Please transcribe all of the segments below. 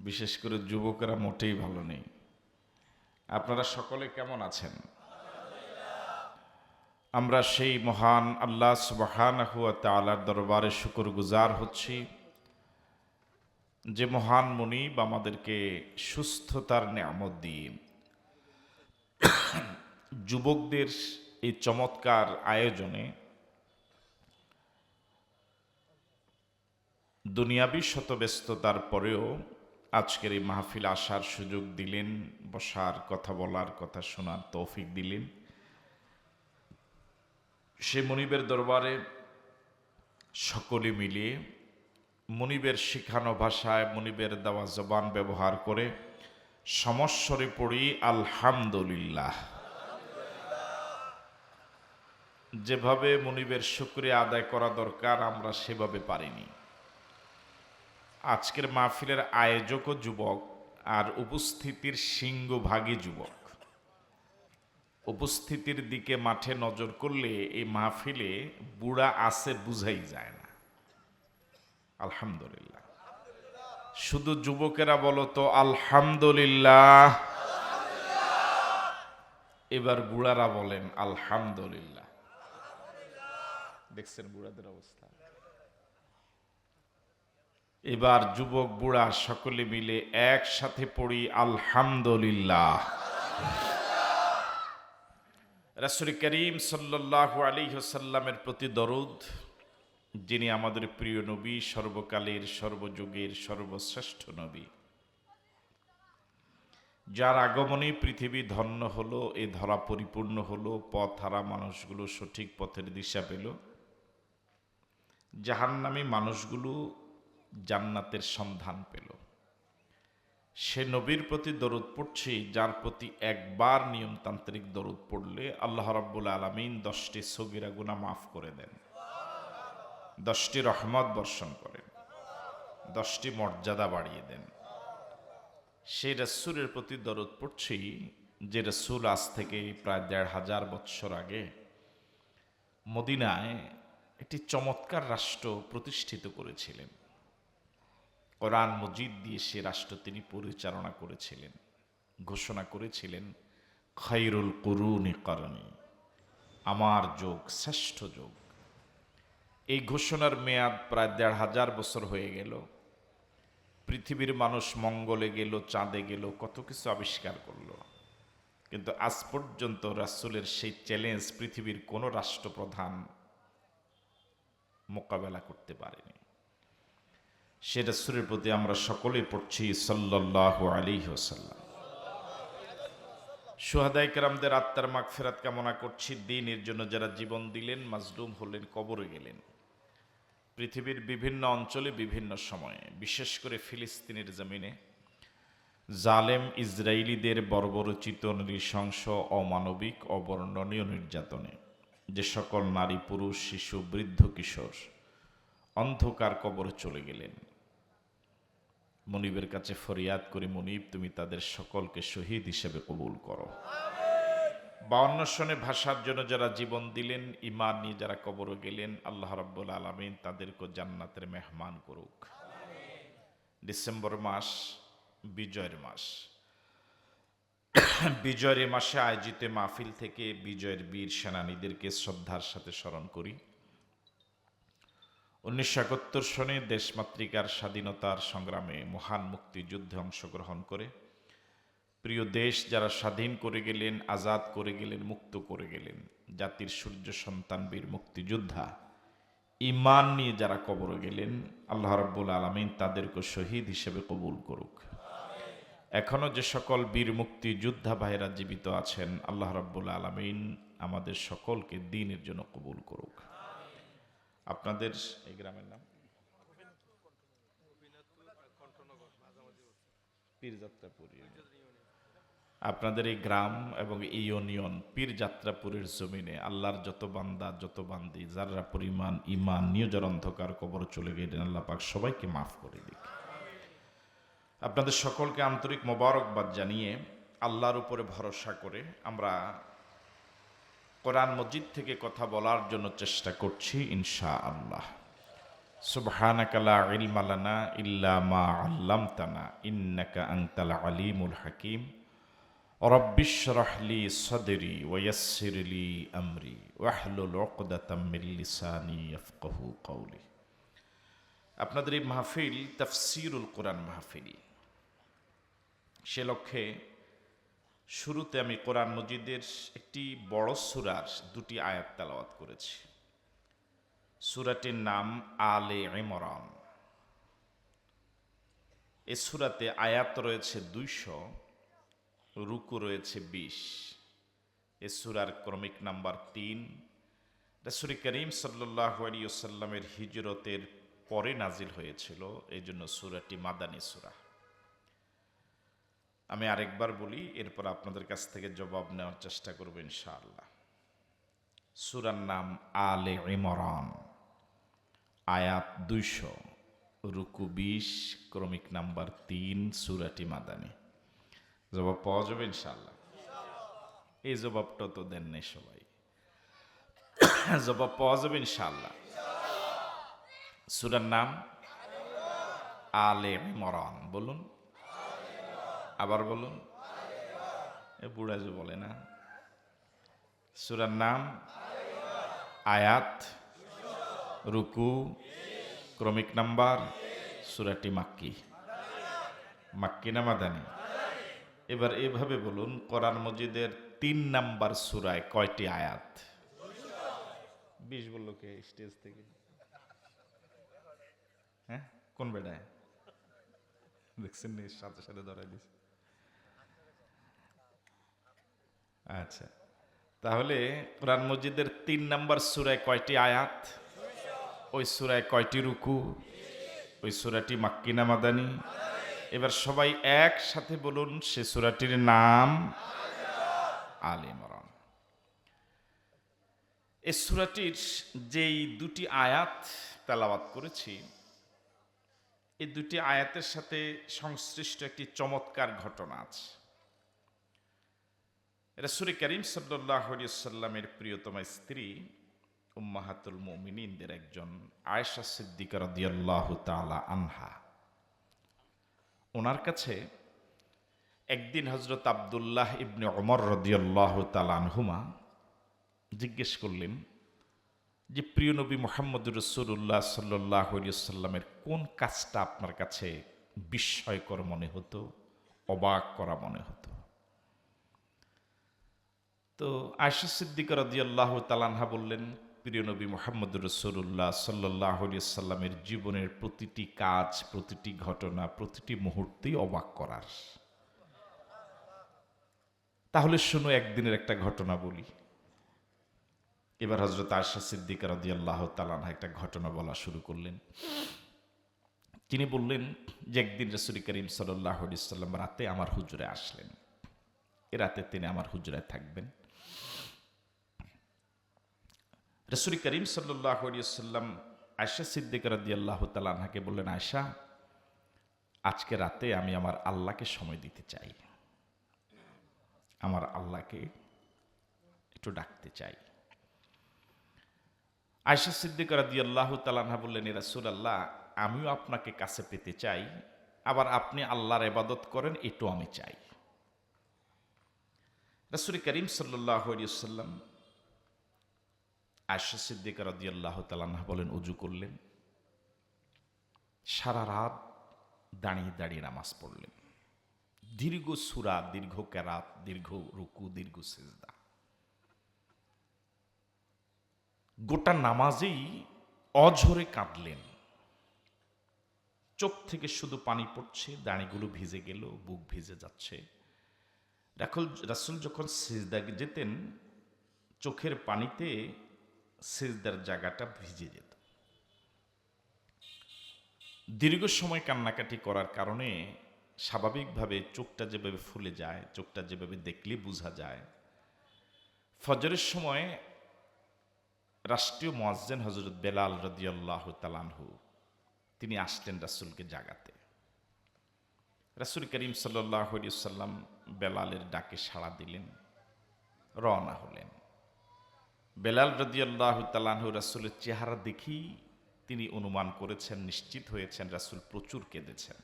বিশেষ করে যুবকেরা মোটেই ভালো নেই। আপনারা সকলে কেমন আছেন? আমরা সেই মহান আল্লাহ সুবহানাহু ওয়া তাআলার দরবারে শুকরগুজার হচ্ছি, যে মহান মুনিব আমাদেরকে সুস্থতার নেয়ামত দিয়ে যুবকদের এই চমৎকার আয়োজনে দুনিয়াবী শতব্যস্ততার পরেও আজকের এই মাহফিল আসার সুযোগ দিলেন, বসার, কথা বলার, কথা শোনার তৌফিক দিলেন। সে মুনিবের দরবারে সকলে মিলিয়ে মুনিবের শিখানো ভাষায়, মুনিবের দেওয়া জবান ব্যবহার করে সমস্বরে পড়ি আলহামদুলিল্লাহ। যেভাবে মুনিবের শুকরিয়া আদায় করা দরকার আমরা সেভাবে পারিনি। আজকের মাহফিলের আয়োজকও যুবক আর উপস্থিতির সিংহভাগী যুবক। উপস্থিতির দিকে মাঠে নজর করলে এই মাহফিলে বুড়া আছে বুঝাই যায় না। আলহামদুলিল্লাহ। শুধু যুবকেরা বলো তো আলহামদুলিল্লাহ। এবার বুড়ারা বলেন আলহামদুলিল্লাহ। দেখছেন বুড়াদের অবস্থা। এবার যুবক বুড়া সকলে মিলে একসাথে পড়ি আলহামদুলিল্লাহ। রাসূল করিম সাল্লাল্লাহু আলাইহি ওয়াসাল্লামের প্রতি দরুদ, যিনি আমাদের প্রিয় নবী, সর্বকালের সর্বযুগের সর্বশ্রেষ্ঠ নবী, যার আগমনে পৃথিবী ধন্য হলো, এ ধরা পরিপূর্ণ হলো, পথ হারা মানুষগুলো সঠিক পথের দিশা পেল, জাহান্নামী মানুষগুলো জান্নাতের সন্ধান পেল। সে নবীর প্রতি দরুদ পড়ছি, যার প্রতি একবার নিয়মতান্ত্রিক দরুদ পড়লে আল্লাহ রাব্বুল আলামিন 10টি সগীরা গুনাহ মাফ করে দেন, 10টি রহমত বর্ষণ করেন, 10টি মর্যাদা বাড়িয়ে দেন। সেই রাসূলের প্রতি দরুদ পড়ছি, যে রাসূল আজ থেকে প্রায় 1500 বৎসর আগে মদিনায় একটি চমৎকার রাষ্ট্র প্রতিষ্ঠিত করেছিলেন। কোরআন মজিদ দিয়ে সে রাষ্ট্র তিনি পরিচালনা করেছিলেন। ঘোষণা করেছিলেন খায়রুল কুরুনি করনি, আমার যুগ শ্রেষ্ঠ যুগ। এই ঘোষণার মেয়াদ প্রায় 1500 বছর হয়ে গেল। পৃথিবীর মানুষ মঙ্গলে গেল, চাঁদে গেল, কত কিছু আবিষ্কার করলো, কিন্তু আজ পর্যন্ত রাসূলের সেই চ্যালেঞ্জ পৃথিবীর কোনো রাষ্ট্রপ্রধান মোকাবেলা করতে পারেনি। সে রাসূলের প্রতি আমরা সকলেই পড়ছি সাল্লাল্লাহু আলাইহি ওয়াসাল্লাম। শুহাদায়ে কেরামদের আত্মার মাগফিরাত কামনা করছি। দ্বীনের জন্য যারা জীবন দিলেন, মাজলুম হলেন, কবরে গেলেন, পৃথিবীর বিভিন্ন অঞ্চলে বিভিন্ন সময়ে, বিশেষ করে ফিলিস্তিনের জমিনে জালেম ইসরায়েলিদের বর্বরচিত নৃশংস, অমানবিক, অবর্ণনীয় নির্যাতনে যে সকল নারী, পুরুষ, শিশু, বৃদ্ধ, কিশোর অন্ধকার কবরে চলে গেলেন, মুনিবের কাছে ফরিয়াদ করি, মুনিব তুমি তাদের সকলকে শহীদ হিসেবে কবুল করো। 52 সনে ভাষার জন্য যারা জীবন দিলেন, ঈমান নিয়ে যারা কবরে গেলেন, আল্লাহ রাব্বুল আলামিন তাদেরকে জান্নাতের মেহমান করুক। ডিসেম্বর মাস বিজয়ের মাস। বিজয়ের এই মাসে আয়োজিত মাহফিল থেকে বিজয়ের বীর সেনানীদেরকে শ্রদ্ধার সাথে স্মরণ করি। 1971 সনে দেশমাতৃকার স্বাধীনতার সংগ্রামে মহান মুক্তিযুদ্ধে অংশগ্রহণ করে প্রিয় দেশ যারা স্বাধীন করে গেলেন, আজাদ করে গেলেন, মুক্ত করে গেলেন, জাতির সূর্য সন্তান বীর মুক্তিযোদ্ধা ঈমান নিয়ে যারা কবরে গেলেন, আল্লাহ রাব্বুল আলামিন তাদেরকে শহীদ হিসেবে কবুল করুক। এখনো যে সকল বীর মুক্তিযোদ্ধা ভাইরা জীবিত আছেন, আল্লাহ রাব্বুল আলামিন আমাদের সকলকে দ্বীনের জন্য কবুল করুক। আপনাদের এই গ্রামের নাম পীরযাত্রাপুর ইউনিয়ন। আপনাদের এই গ্রাম এবং এই ইউনিয়ন পীরযাত্রাপুরের জমিনে আল্লাহর যত বান্দা, যত বান্দি যারা পরিমাণ ঈমান নিয়ে যারা অন্ধকার কবর চলে গেলেন, আল্লাহ পাক সবাইকে মাফ করে দিক। আপনাদের সকলকে আন্তরিক মোবারকবাদ জানিয়ে আল্লাহর উপরে ভরসা করে আমরা কোরআন মজিদ থেকে কথা বলার জন্য চেষ্টা করছি ইনশাআল্লাহ। সুবহানাকা লা ইলমা লানা ইল্লা মা আল্লামতানা ইন্নাকা আনতাল আলিমুল হাকিম রব্বিশ শরহ লি সাদরি ওয়া ইয়াসসির লি আমরি ওয়াহলুল উকদাতাম মিন লিসানি ইয়াফকাহু কওলি। আপনাদের এই মাহফিল তাফসীরুল কোরআন মাহফিল। সে লক্ষ্যে শুরুতে আমি কোরআন মজিদের একটি বড় সূরার দুটি আয়াত তেলাওয়াত করেছি। সূরাটির নাম আলে ইমরান। এই সূরাতে আয়াত রয়েছে 200, রুকু রয়েছে 20। এই সূরার ক্রমিক নাম্বার 3। রাসূল করিম সাল্লাল্লাহু আলাইহি ওয়াসাল্লামের হিজরতের পরে নাজিল হয়েছিল, এই জন্য সূরাটি মাদানী সূরা। আমি আরেকবার বলি, এরপর আপনাদের কাছ থেকে জবাব নেওয়ার চেষ্টা করব ইনশাআল্লাহ। সূরার নাম আলে ইমরান, আয়াত 200, রুকু 20, ক্রমিক নাম্বার 3, সূরাটি মাদানী। জবাব পাওয়া যাবে ইনশাআল্লাহ? এই জবাবটা তো দেন নাই সবাই। জবাব পাওয়া যাবে ইনশাআল্লাহ? সূরার নাম আলে ইমরান। বলুন, আবার বলুন। এ বুড়া যে বলে না। সূরার নাম, আয়াত, রুকু, ক্রমিক নাম্বার। সূরাটি মাক্কি। মাক্কি না মাদানী? এবার এভাবে বলুন, কোরআন মজিদের 3 নাম্বার সূরায় কয়টি আয়াত? 20 বললো কে স্টেজ থেকে? হ্যাঁ, কোন বেড়ায় দেখছেন নি? সাথে সাথে ধরাই দিছে। আচ্ছা, তাহলে কোরআন মজিদের 3 নাম্বার সূরায় কয়টি আয়াত? ওই সূরায় কয়টি রুকু? ওই সূরাটি মাক্কি না মাদানী? এবার সবাই একসাথে বলুন, সে সূরাটির নাম আলে ইমরান। এই সূরাটির যেই দুটি আয়াত তেলাওয়াত করেছি, এই দুটি আয়াতের সাথে সংশ্লিষ্ট একটি চমৎকার ঘটনা আছে। রাসূল করিম সাল্লাল্লাহু আলাইহি ওয়াসাল্লামের প্রিয়তমা স্ত্রী উম্মাহাতুল মুমিনিনদের একজন আয়েশা সিদ্দিকা রাদিয়াল্লাহু তাআলা আনহা, ওনার কাছে একদিন হযরত আব্দুল্লাহ ইবনে ওমর রাদিয়াল্লাহু তাআলা আনহুমা জিজ্ঞেস করলেন যে, প্রিয় নবী মুহাম্মদুর রাসূলুল্লাহ সাল্লাল্লাহু আলাইহি ওয়াসাল্লামের কোন কাজটা আপনার কাছে বিস্ময়কর মনে হতো, অবাক করা মনে হতো? তো আয়েশা সিদ্দিকা রাদিয়াল্লাহু তাআলা আনহা বললেন, প্রিয় নবী মুহাম্মদুর রাসূলুল্লাহ সাল্লাল্লাহু আলাইহি ওয়াসাল্লামের জীবনের প্রতিটি কাজ, প্রতিটি ঘটনা, প্রতিটি মুহূর্তেই অবাক করার। তাহলে শোনো, একদিনের একটা ঘটনা বলি। এবার হযরত আয়েশা সিদ্দিকা রাদিয়াল্লাহু তাআলা আনহা একটা ঘটনা বলা শুরু করলেন। তিনি বললেন যে, একদিন রাসূল করিম সাল্লাল্লাহু আলাইহি ওয়াসাল্লাম রাতে আমার হুজুরে আসলেন। এ রাতে তিনি আমার হুজরায় থাকবেন। রাসূল করিম সাল্লাল্লাহু আলাইহি ওয়াসাল্লাম আয়েশা সিদ্দিকা রাদিয়াল্লাহু তাআলা আনহাকে বললেন, আয়েশা, আজকে রাতে আমি আমার আল্লাহকে সময় দিতে চাই, আমার আল্লাহকে একটু ডাকতে চাই। আয়েশা সিদ্দিকা রাদিয়াল্লাহু তাআলা আনহা বললেন, এ রাসূলুল্লাহ, আমিও আপনাকে কাছে পেতে চাই, আবার আপনি আল্লাহর ইবাদত করেন, এটাও আমি চাই। রাসূল করিম সাল্লাল্লাহু আলাইহি ওয়াসাল্লাম আয়েশা সিদ্দিকা রাদিয়াল্লাহু তাআলা আনহা বলেন, ওযু করলেন, সারা রাত দাঁড়িয়ে দাঁড়িয়ে নামাজ পড়লেন। দীর্ঘ সূরা, দীর্ঘ কেরাত, দীর্ঘ রুকু, দীর্ঘ সিজদা। গোটা নামাজেই অঝরে কাঁদলেন। চোখ থেকে শুধু পানি পড়ছে, দাড়িগুলো ভিজে গেল, বুক ভিজে যাচ্ছে। রাসূল যখন সিজদায় যেতেন, চোখের পানিতে সিজদার জায়গাটা ভিজে যেত। দীর্ঘ সময় কান্নাকাটি করার কারণে স্বাভাবিকভাবে চোখটা যেভাবে ফুলে যায়, চোখটা যেভাবে দেখলে বোঝা যায়, ফজরের সময় রাষ্ট্রীয় মুয়াজ্জিন হযরত বেলাল রাদিয়াল্লাহু তাআলা আনহু তিনি আসলেন রাসূলকে জাগাতে। রাসূল করিম সাল্লাল্লাহু আলাইহি ওয়াসাল্লাম বেলালের ডাকে সাড়া দিলেন, রওনা হলেন। বেলাল রাদিয়াল্লাহু তাআলা আনহু রাসূলের চেহারা দেখি তিনি অনুমান করেছেন, নিশ্চিত হয়েছেন রাসূল প্রচুর কেঁদেছেন।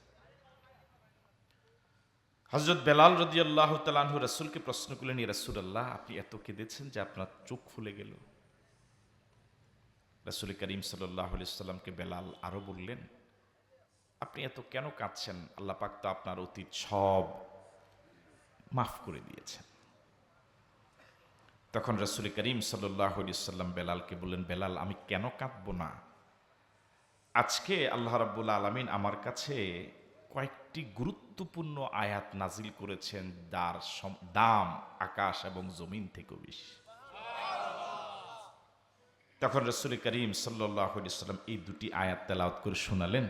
হযরত বেলাল রাদিয়াল্লাহু তাআলা আনহু রাসূলকে প্রশ্ন করলেন, ইয়া রাসূলুল্লাহ, আপনি এত কেঁদেছেন যে আপনার চোখ ফুলে গেল। রাসূল করিম সাল্লাল্লাহু আলাইহি সাল্লামকে বেলাল আরো বললেন, আপনি এত কেন কাঁদছেন? আল্লাহ পাক তো আপনার অতীত সব মাফ করে দিয়েছেন। তখন রাসূল করিম সাল্লাল্লাহু আলাইহি সাল্লাম বেলালকে বললেন, বেলাল, আমি কেন কাঁদবো না? আজকে আল্লাহ রাব্বুল আলামিন আমার কাছে কয়েকটি গুরুত্বপূর্ণ আয়াত নাজিল করেছেন, যার দাম আকাশ এবং জমিন থেকেও বেশি। তখন রাসূল করিম সাল্লাল্লাহু আলাইহি সাল্লাম এই দুটি আয়াত তেলাওয়াত করে শোনালেন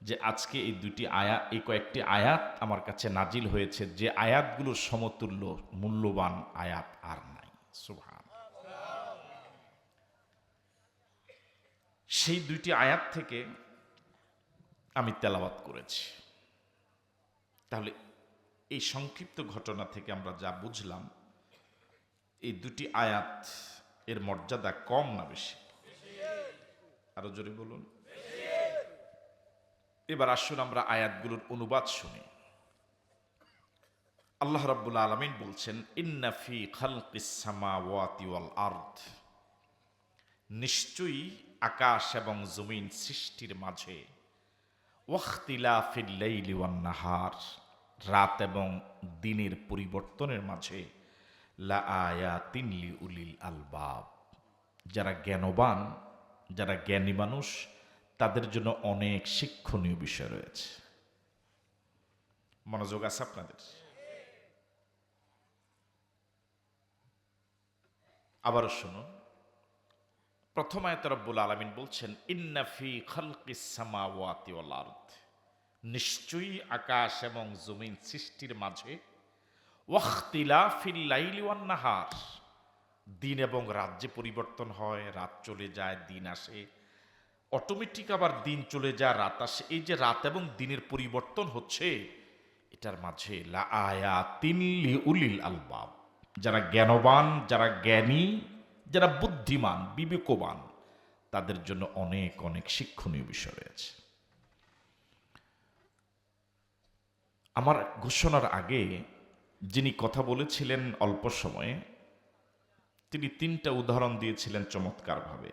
যে আজকে এই দুটি আয়াত, এই কয়েকটি আয়াত আমার কাছে নাজিল হয়েছে, যে আয়াতগুলোর সমতুল্য মূল্যবান আয়াত আর নাই। সুবহানাল্লাহ। সেই দুইটি আয়াত থেকে আমি তেলাওয়াত করেছি। তাহলে এই সংক্ষিপ্ত ঘটনা থেকে আমরা যা বুঝলাম, এই দুটি আয়াত এর মর্যাদা কম না বেশি? আরো জোরে বলুন। এবার আসুন আমরা আয়াতগুলোর অনুবাদ শুনি। আল্লাহ রাব্বুল আলামিন বলছেন, ইন্না ফি খালকিস সামাওয়াতি ওয়াল আরদ, নিশ্চয়ই আকাশ এবং জমিন সৃষ্টির মাঝে, ওয়াখতিলাফিল লাইলি ওয়ান নাহার, রাত এবং দিনের পরিবর্তনের মাঝে, লা আয়াতিন লিউলিল আলবাব, যারা জ্ঞানবান, যারা জ্ঞানী মানুষ, তাদের জন্য অনেক শিক্ষণীয় বিষয় রয়েছে। মনোযোগ আছে আপনাদের? আবারও শুনুন। প্রথম আয়াতে রব্বুল আলামিন বলছেন, ইন্না ফি খালকিস সামাওয়াতি ওয়াল আরদ, নিশ্চয়ই আকাশ এবং জমিন সৃষ্টির মাঝে, ওয়াখতিলাফিল লাইলি ওয়ান নাহার, দিন এবং রাত যে পরিবর্তন হয়, রাত চলে যায়, দিন আসে, অটোমেটিক আবার দিন চলে যায়, রাত আসে, এই যে রাত এবং দিনের পরিবর্তন হচ্ছে, এটার মাঝে লা আয়াতিন লিউলিল আলবাব, যারা জ্ঞানবান, যারা জ্ঞানী, যারা বুদ্ধিমান, বিবেকবান, তাদের জন্য অনেক অনেক শিক্ষণীয় বিষয় রয়েছে। আমার ঘোষণার আগে যিনি কথা বলেছিলেন অল্প সময়ে, তিনি তিনটা উদাহরণ দিয়েছিলেন চমৎকারভাবে।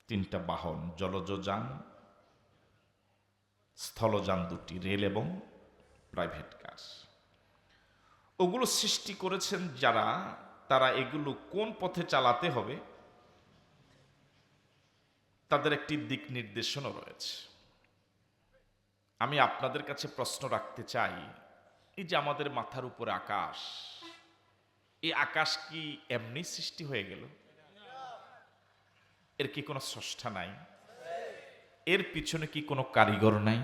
তিনটা বাহন, জলজ যান, স্থলযান দুটি, রেল এবং প্রাইভেট কার। ওগুলো সৃষ্টি করেছেন যারা, তারা এগুলো কোন পথে চালাতে হবে তাদের একটি দিক নির্দেশনও রয়েছে। আমি আপনাদের কাছে প্রশ্ন রাখতে চাই, এই যে আমাদের মাথার উপরে আকাশ, এই আকাশ কি এমনি সৃষ্টি হয়ে গেল? এর কি কোনো স্রষ্টা নাই? এর পিছনে কি কোনো কারিগর নাই?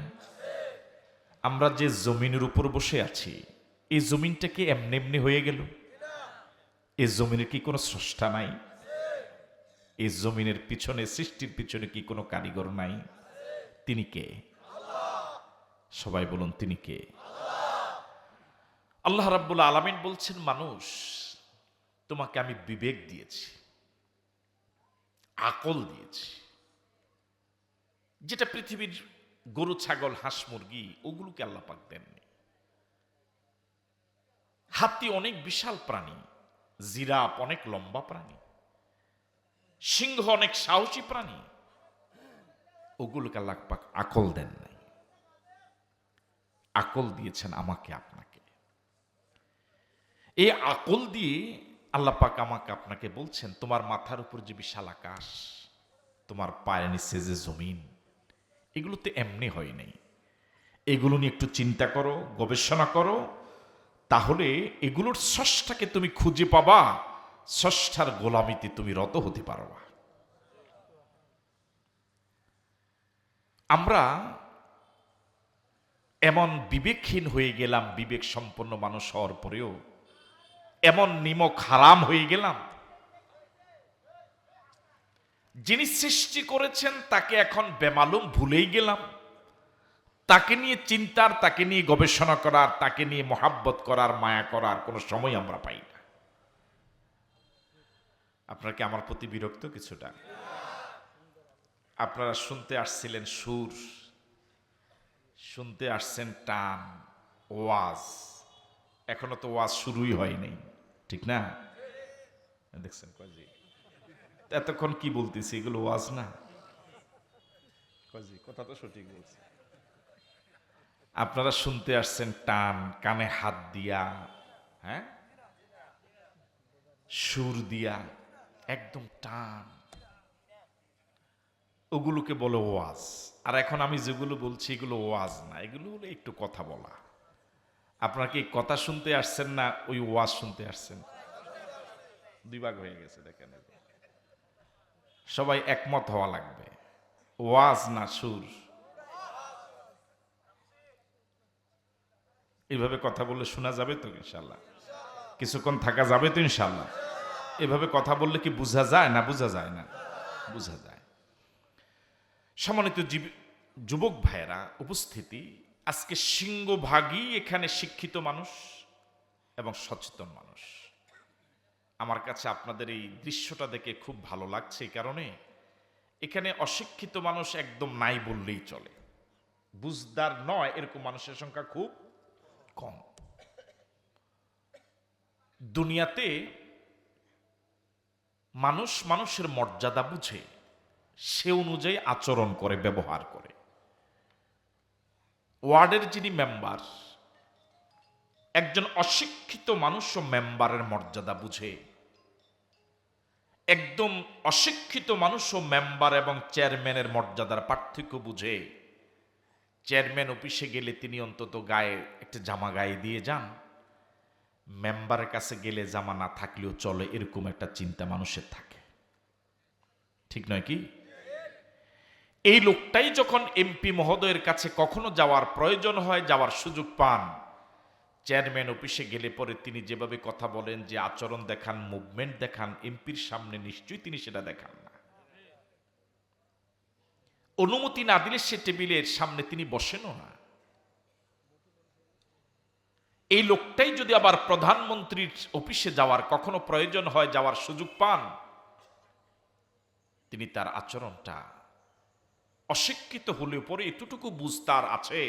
আমরা যে জমিনের উপর বসে আছি, এই জমিনটা কি এমনি এমনি হয়ে গেল? এই জমিনের কি কোনো স্রষ্টা নাই? এই জমিনের পিছনে, সৃষ্টির পিছনে কি কোনো কারিগর নাই? তিনি কে? সবাই বলুন, তিনি কে? আল্লাহ রাব্বুল আলামিন বলছেন, মানুষ, তোমাকে আমি বিবেক দিয়েছি, আকল দিয়েছি, যেটা পৃথিবীর গরু, ছাগল, হাঁস, মুরগি, ওগুলোকে আল্লাহ পাক দেননি। হাতি অনেক বিশাল প্রাণী, জিরাফ অনেক লম্বা প্রাণী, সিংহ অনেক সাহসী প্রাণী, ওগুলোকে আল্লাহ পাক আকল দেন নাই। আকল দিয়েছেন আমাকে, আপনাকে। এই আকল দিয়ে আল্লাহ পাক আমাকে আপনাকে বলছেন, তোমার মাথার উপর যে বিশাল আকাশ, তোমার পায়ের নিচে যে জমিন, এগুলো তো এমনি হয় নাই। এগুলো নিয়ে একটু চিন্তা করো, গবেষণা করো, তাহলে এগুলোর স্রষ্টাকে তুমি খুঁজে পাবা, স্রষ্টার গোলামিতে তুমি রত হতে পারবা। আমরা এমন বিবেকহীন হয়ে গেলাম, বিবেক সম্পন্ন মানুষ হওয়ার পরেও এমন নিমক হারাম হয়ে গেলাম, যিনি সৃষ্টি করেছেন তাকে এখন বেমালুম ভুলেই গেলাম। তাকে নিয়ে চিন্তার, তাকে নিয়ে গবেষণা করার, তাকে নিয়ে মহাব্বত করার, মায়া করার কোনো সময় আমরা পাই না। আপনারা কি আমার প্রতি বিরক্ত কিছুটা? আপনারা শুনতে আসছিলেন সুর, শুনতে আসছেন টান, ওয়াজ। এখনো তো ওয়াজ শুরুই হয়নি, ঠিক না? দেখছেন কাজী, এতক্ষণ কি বলতেছি, এগুলো ওয়াজ না? কাজী কথা তো সঠিক বলছে। আপনারা শুনতে আসছেন টান, কানে হাত দিয়া, হ্যাঁ, সুর দিয়া, একদম টান, ওগুলোকে বলে ওয়াজ। আর এখন আমি যেগুলো বলছি এগুলো ওয়াজ না, এগুলো হলো একটু কথা বলা। আপনারা কি কথা শুনতে আসছেন না ওই ওয়াজ শুনতে আসছেন? দুই ভাগ হয়ে গেছে, দেখেন। সবাই একমত হওয়া লাগবে, ওয়াজ না সুর। এইভাবে কথা বললে শোনা যাবে তো ইনশাল্লাহ? কিছুক্ষণ থাকা যাবে তো ইনশাল্লাহ? এভাবে কথা বললে কি বোঝা যায় না বোঝা যায় না? বোঝা যায়। সম্মানিত যুবক ভাইয়েরা, উপস্থিতি, আজকে সিংহভাগই এখানে শিক্ষিত মানুষ এবং সচেতন মানুষ। আমার কাছে আপনাদের এই দৃশ্যটা দেখে খুব ভালো লাগছে, এই কারণে এখানে অশিক্ষিত মানুষ একদম নাই বললেই চলে। বুঝদার নয় এরকম মানুষের সংখ্যা খুব কম। দুনিয়াতে মানুষ মানুষের মর্যাদা বুঝে, সে অনুযায়ী আচরণ করে, ব্যবহার করে। ওয়ার্ডের যিনি মেম্বার, একজন অশিক্ষিত মানুষও মেম্বারের মর্যাদা বুঝে। একদম অশিক্ষিত মানুষও মেম্বার এবং চেয়ারম্যানের মর্যাদার পার্থক্য বুঝে। চেয়ারম্যান অফিসে গেলে তিনি অন্তত গায়ে একটা জামা গায়ে দিয়ে যান, মেম্বারের কাছে গেলে জামা না থাকলেও চলে, এরকম একটা চিন্তা মানুষের থাকে, ঠিক নয় কি? এই লোকটাই যখন এমপি মহোদয়ের কাছে কখনো যাওয়ার প্রয়োজন হয়, যাওয়ার সুযোগ পান, চেয়ারম্যান অফিসে গেলে পরে তিনি যেভাবে কথা বলেন, যে আচরণ দেখান, মুভমেন্ট দেখান, এমপির সামনে নিশ্চয়ই তিনি সেটা দেখান না। অনুমতি না দিলে সে টেবিলের সামনে তিনি বসেনও না। এই লোকটাই যদি আবার প্রধানমন্ত্রীর অফিসে যাওয়ার কখনো প্রয়োজন হয়, যাওয়ার সুযোগ পান, তিনি তার আচরণটা, অশিক্ষিত হলেও পরে এতটুকু বুঝ তার আছে,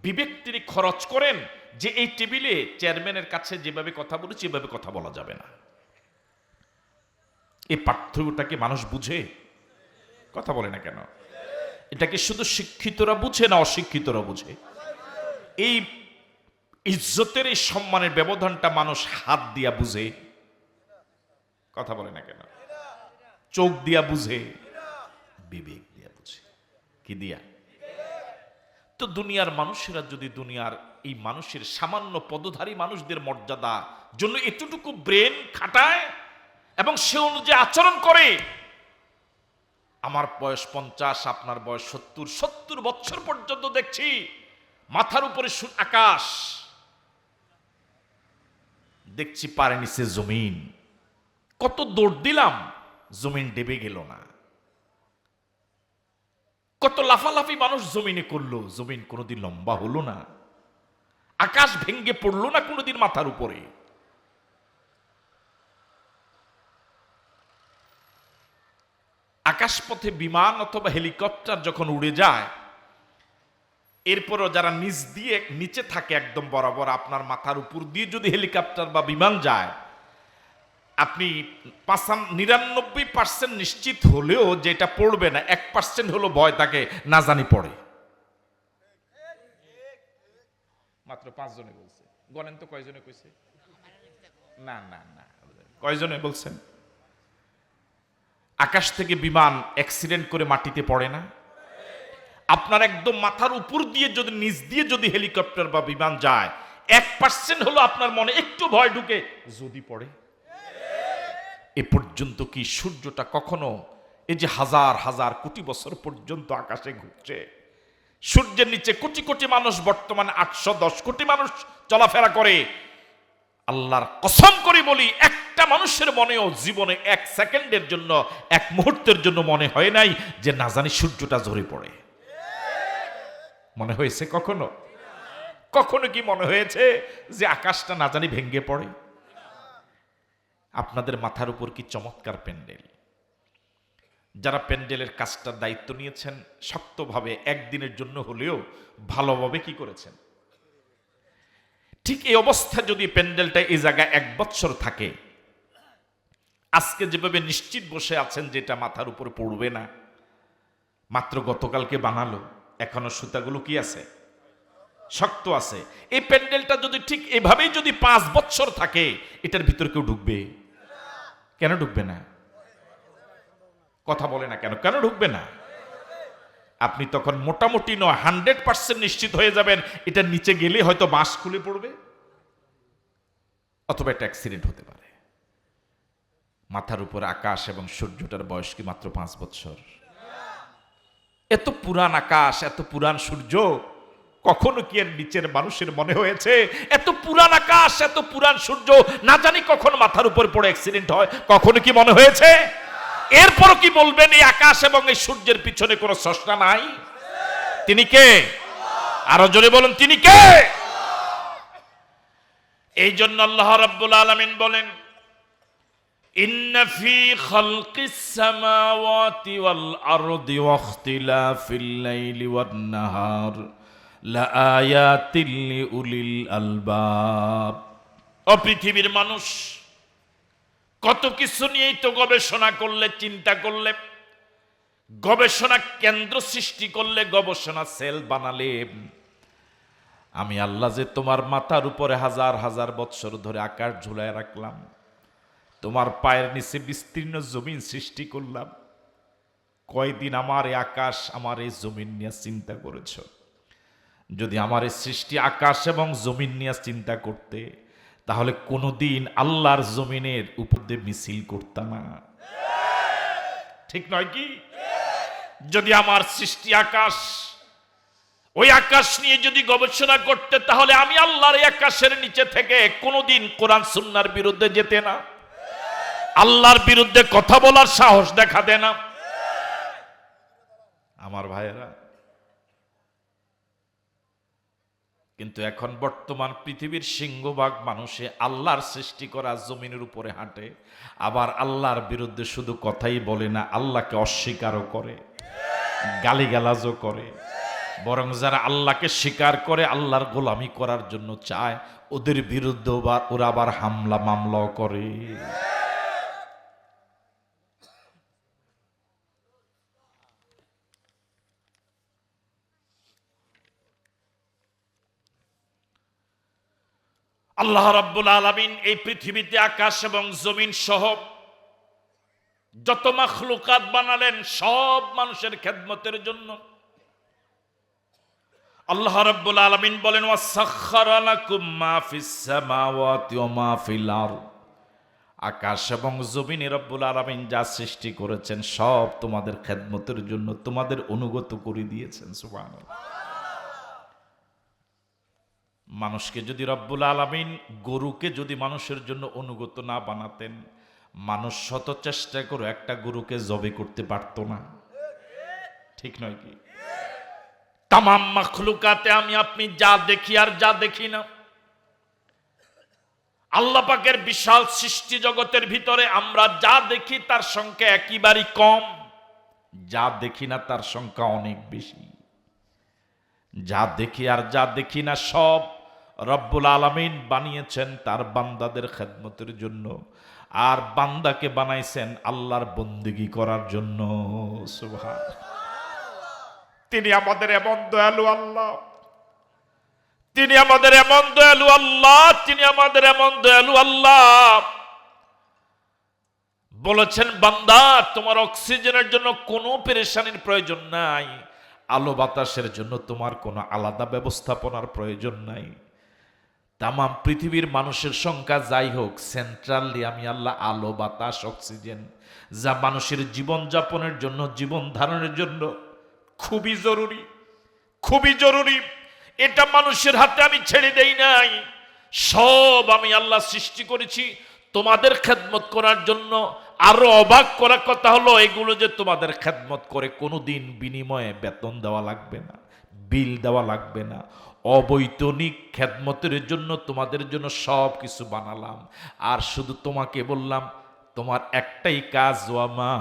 বিবেক তিনি খরচ করেন যে এই টেবিলে চেয়ারম্যানের কাছে যেভাবে কথা বলেছি এভাবে কথা বলা যাবে না। এই পার্থক্যটাকে মানুষ বুঝে? কথা বলে না কেন? এটাকে শুধু শিক্ষিতরা বুঝে না অশিক্ষিতরা বুঝে? এই ইজ্জতের, এই সম্মানের ব্যবধানটা মানুষ হাত দিয়া বুঝে? কথা বলে না কেন? চোখ দিয়া বুঝে, বিবেক দিয়া বুঝে। কি দিয়া? তো দুনিয়ার মানুষেরা যদি দুনিয়ার এই মানুষের সামান্য পদধারী মানুষদের মর্যাদা জন্য এতটুকু ব্রেন খাটায় এবং সে অনুযায়ী আচরণ করে, আমার বয়স 50, আপনার বয়স 70 বছর পর্যন্ত দেখছি মাথার উপরে আকাশ, দেখছি পারে নিচে জমিন। কত দৌড় দিলাম, জমিন ডেবে গেল না। কত লাফালাফি মানুষ জমিনে করলো, জমিন কোনোদিন লম্বা হলো না। আকাশ ভেঙ্গে পড়লো না কোনোদিন মাথার উপরে। আকাশপথে বিমান অথবা হেলিকপ্টার যখন উড়ে যায়, এরপরও যারা নিচে থাকে একদম বরাবর, আপনার মাথার উপর দিয়ে যদি হেলিকপ্টার বা বিমান যায়, আপনি 99% নিশ্চিত হলেও যেটা পড়বে না, 1% হলো ভয় তাকে না জানি পড়ে। মাত্র 5 জনে বলছে, গণেন তো কয়জনে কইছে? না না না, কয়জনে বলছেন? আকাশ থেকে বিমান অ্যাক্সিডেন্ট করে মাটিতে পড়ে না? আপনার একদম মাথার উপর দিয়ে যদি, নিচ দিয়ে যদি হেলিকপ্টার বা বিমান যায়, 1% হলো আপনার মনে একটু ভয় ঢুকে, যদি পড়ে। এ পর্যন্ত কি সূর্যটা কখনো, এই যে হাজার হাজার কোটি বছর পর্যন্ত আকাশে ঘুরছে, সূর্যের নিচে কোটি কোটি মানুষ, বর্তমানে 810 কোটি মানুষ চলাফেরা করে, আল্লাহর কসম করে বলি, একটা মানুষের মনেও জীবনে 1 সেকেন্ডের জন্য, 1 মুহূর্তের জন্য মনে হয় নাই যে না জানি সূর্যটা ঝরে পড়ে। মনে হয়েছে কখনো? কখনো কি মনে হয়েছে যে আকাশটা না জানি ভেঙ্গে পড়ে? আপনাদের মাথার উপর কি চমৎকার প্যান্ডেল! যারা প্যান্ডেলের কাজটার দায়িত্ব নিয়েছেন শক্তভাবে একদিনের জন্য হলেও ভালোভাবে কি করেছেন। ঠিক এই অবস্থা যদি প্যান্ডেলটা এই জায়গায় 1 বছর থাকে, আজকে যেভাবে নিশ্চিত বসে আছেন যেটা মাথার উপর পড়বে না, মাত্র গতকালকে বানালো, এখনো সুতাগুলো কি আছে, শক্ত আছে। এই প্যান্ডেলটা যদি ঠিক এভাবেই যদি 5 বছর থাকে, এটার ভিতর কেউ ঢুকবে? কেন ঢুকবে না? কথা বলে না কেন? কেন ঢুকবে না? আপনি তখন মোটামুটি নয় 100% নিশ্চিত হয়ে যাবেন এটার নিচে গেলে হয়তো বাঁশ খুলে পড়বে, অথবা একটা অ্যাক্সিডেন্ট হতে পারে। মাথার উপর আকাশ এবং সূর্যটার বয়স কি মাত্র 5 বছর? এত পুরান আকাশ, এত পুরান সূর্য কখনো কি এর নিচের মানুষের মনে হয়েছে এত পুরান আকাশ, এত পুরান সূর্য না জানি কখন মাথার উপর পড়ে অ্যাক্সিডেন্ট হয়? কখনো কি মনে হয়েছে? এরপরও কি বলবেন এই আকাশ এবং এই সূর্যের পিছনে কোনো স্রষ্টা নাই? তিনি কে? আরো জোরে বলুন, তিনি কে? এই জন্য আল্লাহ রাব্বুল আলামিন বলেন, ইন্না ফি খালকিস সামাওয়াতি ওয়াল আরদি ওয়াখতিলাফিল লাইলি ওয়ান নাহার লাআয়াতিল লিউলিল আলবাব। ও পৃথিবীর মানুষ, কত কিছু নিয়েই তো গবেষণা করলে, চিন্তা করলে, গবেষণা কেন্দ্র সৃষ্টি করলে, গবেষণা সেল বানালে, আমি আল্লাহ যে তোমার মাথার উপরে হাজার হাজার বৎসর ধরে আকাশ ঝুলায় রাখলাম, তোমার পায়ের নিচে বিস্তীর্ণ জমিন সৃষ্টি করলাম, কয়দিন আমার এই আকাশ, আমার এই জমিন নিয়ে চিন্তা করেছ? যদি আমার এই সৃষ্টি আকাশ এবং জমিন নিয়ে চিন্তা করতে, তাহলে কোনোদিন আল্লাহর জমিনের উপর দিয়ে মিছিল করতাম না, ঠিক নয় কি? যদি আমার সৃষ্টি আকাশ, ওই আকাশ নিয়ে যদি গবেষণা করতে, তাহলে আমি আল্লাহর এই আকাশের নিচে থেকে কোনোদিন কোরআন সুন্নাহর বিরুদ্ধে যেতে না, আল্লাহর বিরুদ্ধে কথা বলার সাহস দেখাতে না। আমার ভাইয়েরা, কিন্তু এখন বর্তমান পৃথিবীর সিংহভাগ মানুষে আল্লাহর সৃষ্টি করা জমিনের উপরে হাঁটে, আবার আল্লাহর বিরুদ্ধে শুধু কথাই বলে না, আল্লাহকে অস্বীকারও করে, গালিগালাজও করে। বরং যারা আল্লাহকে স্বীকার করে, আল্লাহর গোলামি করার জন্য চায়, ওদের বিরুদ্ধে ওরা আবার হামলা মামলাও করে। আল্লাহ রাব্বুল আলামিন এই পৃথিবীতে আকাশ এবং জমিন সহ যত মাখলুকাত বানালেন, সব মানুষের খেদমতের জন্য। আল্লাহ রাব্বুল আলামিন বলেন, ওয়াসাখখারা লাকুম মা ফিস সামাওয়াতি ওয়া মা ফিল আরদ। আকাশ এবং জমিনে রব্বুল আলামিন যা সৃষ্টি করেছেন সব তোমাদের খেদমতের জন্য, তোমাদের অনুগত করে দিয়েছেন। সুবহানাল্লাহ। মানুষকে যদি রব্বুল আলামিন, গরুকে যদি মানুষের জন্য অনুগত না বানাতেন, মানুষ শত চেষ্টা করে একটা গরুকে জবে করতে পারত না, ঠিক নয় কি? তামাম মাখলুকাতে আমি আপনি যা দেখি আর যা দেখি না, আল্লাহ পাকের বিশাল সৃষ্টি জগতের ভিতরে আমরা যা দেখি তার সংখ্যা একেবারেই কম, যা দেখি না তার সংখ্যা অনেক বেশি। যা দেখি আর যা দেখি না সব রব্বুল আলামিন বানিয়েছেন তার বান্দাদের খেদমতের জন্য, আর বান্দাকে বানাইছেন আল্লাহর বন্দেগী করার জন্য। সুবহানাল্লাহ। তিনি আমাদের এমন দয়ালু আল্লাহ, তিনি আমাদের এমন দয়ালু আল্লাহ, তিনি আমাদের এমন দয়ালু আল্লাহ। বলেছেন, বান্দা তোমার অক্সিজেনের জন্য কোনো পেরেশানির প্রয়োজন নাই, আলো বাতাসের জন্য তোমার কোনো আলাদা ব্যবস্থাপনার প্রয়োজন নাই। তামাম পৃথিবীর মানুষের সংখ্যা যাই হোক, সেন্ট্রালি আমি আল্লাহ আলো বাতাস অক্সিজেন যা মানুষের জীবন যাপনের জন্য, জীবন ধারণের জন্য খুবই জরুরি, খুবই জরুরি, এটা মানুষের হাতে আমি ছেড়ে দেই নাই। সব আমি আল্লাহ সৃষ্টি করেছি তোমাদের খেদমত করার জন্য। আরো অবাক করার কথা হলো, এগুলো যে তোমাদের খেদমত করে কোনোদিন বিনিময়ে বেতন দেওয়া লাগবে না, বিল দেওয়া লাগবে না, অবৈতনিক খেদমতের জন্য তোমাদের জন্য সব কিছু বানালাম। আর শুধু তোমাকে বললাম, তোমার একটাই কাজ, ওয়ামা